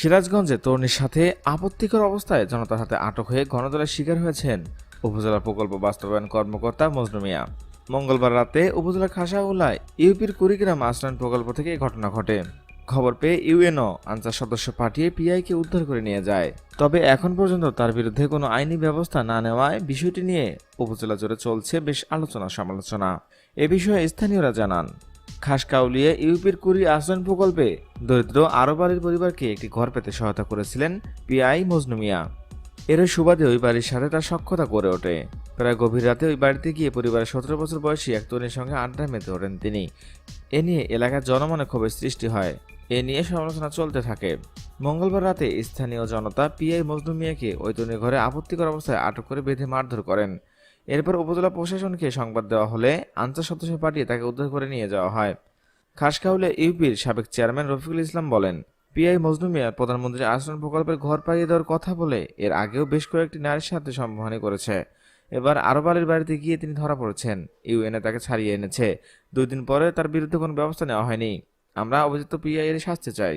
সিরাজগঞ্জে তরুণীর সাথে আপত্তিকর অবস্থায় জনতার হাতে আটক হয়ে গণধোলার শিকার হয়েছেন উপজেলা প্রকল্প বাস্তবায়ন কর্মকর্তা মজনু মিয়া। মঙ্গলবার রাতে উপজেলার খাসাউলায় ইউপির কুড়িগ্রাম আশ্রয়ণ প্রকল্প থেকে এই ঘটনা ঘটে। খবর পেয়ে ইউএনও আনসার সদস্য পাঠিয়ে পিআইকে উদ্ধার করে নিয়ে যায়। তবে এখন পর্যন্ত তার বিরুদ্ধে কোনো আইনি ব্যবস্থা না নেওয়ায় বিষয়টি নিয়ে উপজেলা জুড়ে চলছে বেশ আলোচনা সমালোচনা। এ বিষয়ে স্থানীয়রা জানান, খাসকাউলিয়া ইউপির কুড়ি আশ্রয়ণ প্রকল্পে দরিদ্র আরব আলীর পরিবারকে একটি ঘর পেতে সহায়তা করেছিলেন পিআই মজনু মিয়া। এর সুবাদে ওই বাড়ির সাথে তার সখ্যতা গড়ে ওঠে। প্রায় গভীর রাতে ওই বাড়িতে গিয়ে পরিবারের 17 বছর বয়সী এক তরুণীর সঙ্গে আড্ডায় মেতে ওঠেন তিনি। এ নিয়ে এলাকার জনমনে ক্ষোভের সৃষ্টি হয়। এ নিয়ে সমালোচনা চলতে থাকে। মঙ্গলবার রাতে স্থানীয় জনতা পিআই মজনু মিয়াকে ওই তরুণীর ঘরে আপত্তিকর অবস্থায় আটক করে বেঁধে মারধর করেন। এরপর উপজেলা প্রশাসনকে সংবাদ দেওয়া হলে আনসার সদস্য পাঠিয়ে তাকে উদ্ধার করে নিয়ে যাওয়া হয়। খাসকাউলিয়া ইউপির সাবেক চেয়ারম্যান রফিকুল ইসলাম বলেন, পিআই মজনু মিয়া প্রধানমন্ত্রী আশ্রয়ণ প্রকল্পের ঘর পাইয়ে দেওয়ার কথা বলে এর আগেও বেশ কয়েকটি নারীর সাথে সম্ভাবনা করেছে। এবার আরব আলীর বাড়িতে গিয়ে তিনি ধরা পড়েছেন। ইউএনএ তাকে ছাড়িয়ে এনেছে। 2 দিন পরে তার বিরুদ্ধে কোনো ব্যবস্থা নেওয়া হয়নি। আমরা অভিযুক্ত পিআই এর শাস্তি চাই।